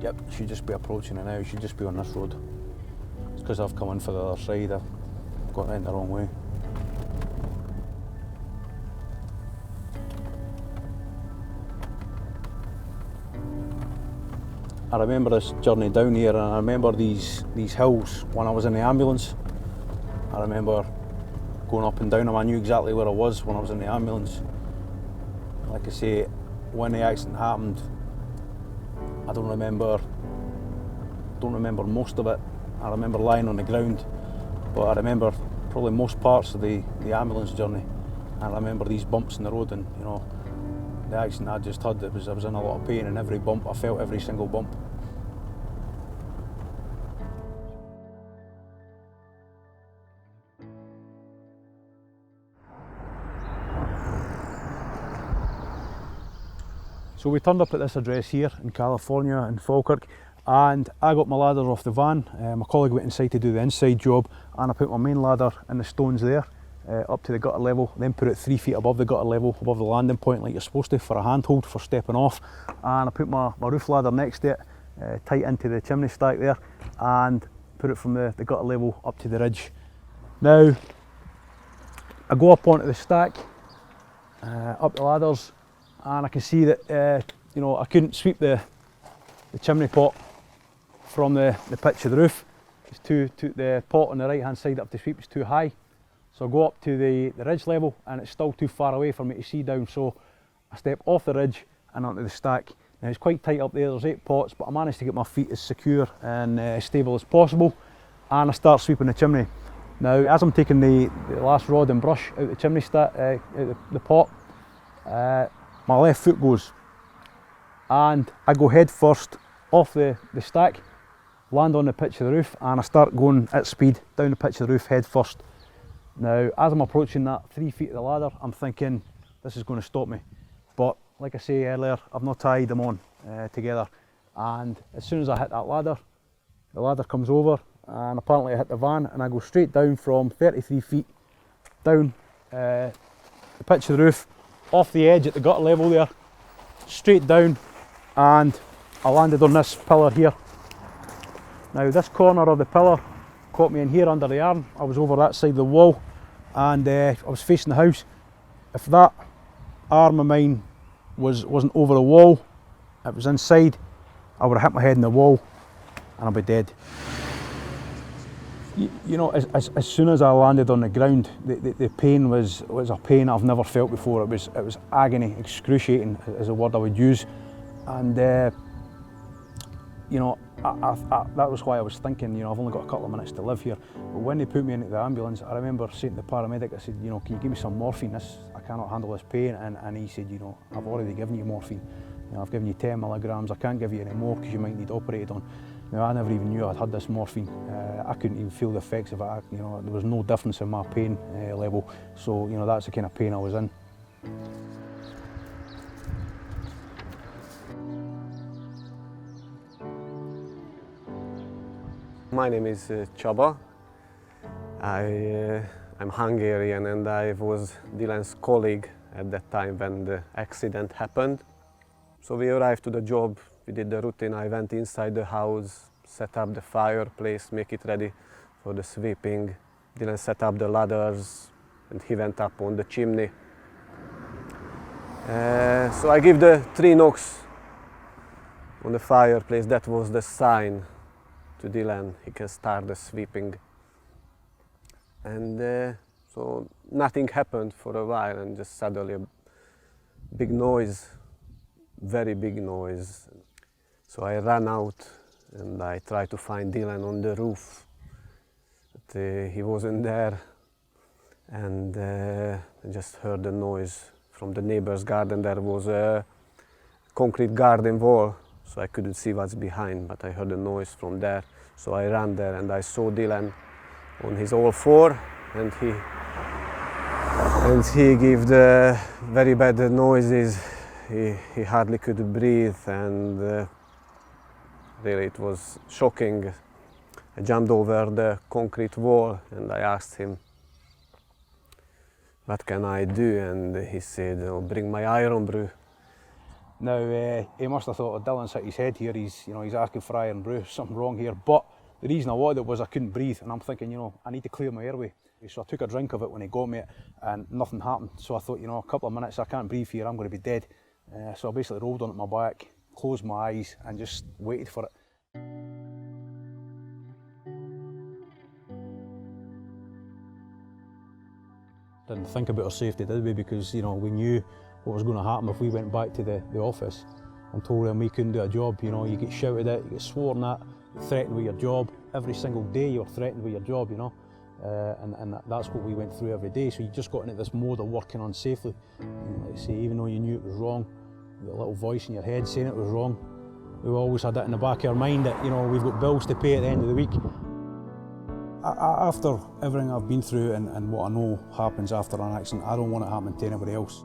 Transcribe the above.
Yep, should just be approaching it now, should just be on this road. It's because I've come in for the other side, I've got in the wrong way. I remember this journey down here, and I remember these hills when I was in the ambulance. I remember going up and down them. I knew exactly where I was when I was in the ambulance. Like I say, when the accident happened, I don't remember most of it. I remember lying on the ground, but I remember probably most parts of the ambulance journey. And I remember these bumps in the road, and you know, the accident I just had, I was in a lot of pain, and every bump, I felt every single bump. So we turned up at this address here in California, in Falkirk, and I got my ladder off the van. My colleague went inside to do the inside job, and I put my main ladder in the stones there, up to the gutter level, then put it 3 feet above the gutter level, above the landing point like you're supposed to for a handhold for stepping off. And I put my roof ladder next to it, tight into the chimney stack there, and put it from the gutter level up to the ridge. Now, I go up onto the stack, up the ladders, and I can see that you know, I couldn't sweep the chimney pot from the pitch of the roof. It's the pot on the right hand side up to sweep is too high. So I go up to the ridge level, and it's still too far away for me to see down. So I step off the ridge and onto the stack. Now it's quite tight up there, there's 8 pots, but I managed to get my feet as secure and stable as possible, and I start sweeping the chimney. Now as I'm taking the last rod and brush out the chimney stack, out the pot, my left foot goes, and I go head first off the stack, land on the pitch of the roof, and I start going at speed down the pitch of the roof head first. Now as I'm approaching that 3 feet of the ladder, I'm thinking this is going to stop me, but like I say earlier, I've not tied them on together, and as soon as I hit that ladder, the ladder comes over, and apparently I hit the van, and I go straight down from 33 feet down the pitch of the roof, off the edge at the gutter level there, straight down, and I landed on this pillar here. Now this corner of the pillar caught me in here under the arm. I was over that side of the wall, and I was facing the house. If that arm of mine wasn't over the wall, it was inside, I would have hit my head in the wall and I'd be dead. You know, as soon as I landed on the ground, the pain was a pain I've never felt before. It was agony, excruciating is a word I would use, and you know, that was why I was thinking, you know, I've only got a couple of minutes to live here. But when they put me into the ambulance, I remember saying to the paramedic, I said, you know, can you give me some morphine? I cannot handle this pain. And he said, you know, I've already given you morphine. You know, I've given you 10 milligrams. I can't give you any more because you might need operated on. Now, I never even knew I'd had this morphine. I couldn't even feel the effects of it. You know, there was no difference in my pain level. So, you know, that's the kind of pain I was in. My name is Csaba. I'm Hungarian, and I was Dylan's colleague at that time when the accident happened. So we arrived to the job, we did the routine. I went inside the house, set up the fireplace, make it ready for the sweeping. Dylan set up the ladders, and he went up on the chimney. So I give the 3 knocks on the fireplace. That was the sign to Dylan he can start the sweeping. And so nothing happened for a while, and just suddenly a big noise, very big noise. So I ran out and I tried to find Dylan on the roof, but he wasn't there. And I just heard the noise from the neighbor's garden. There was a concrete garden wall, so I couldn't see what's behind, but I heard the noise from there. So I ran there and I saw Dylan on his all four, and he gave the very bad noises. He hardly could breathe, and really it was shocking. I jumped over the concrete wall and I asked him, what can I do? And he said, oh, bring my iron brew. Now, he must have thought, Dylan's hit his head here, he's asking for iron brew, something wrong here. But the reason I wanted it was I couldn't breathe, and I'm thinking, I need to clear my airway. So I took a drink of it when he got me, and nothing happened. So I thought, a couple of minutes, I can't breathe here, I'm going to be dead. So I basically rolled onto my back, closed my eyes, and just waited for it. Didn't think about our safety, did we? Because we knew what was going to happen if we went back to the office and told them we couldn't do a job. You get shouted at, you get sworn at, you're threatened with your job. Every single day you're threatened with your job, and that's what we went through every day. So you just got into this mode of working unsafely. And like I say, even though you knew it was wrong, the little voice in your head saying it was wrong, we always had that in the back of our mind that we've got bills to pay at the end of the week. After everything I've been through and what I know happens after an accident, I don't want it happening to anybody else.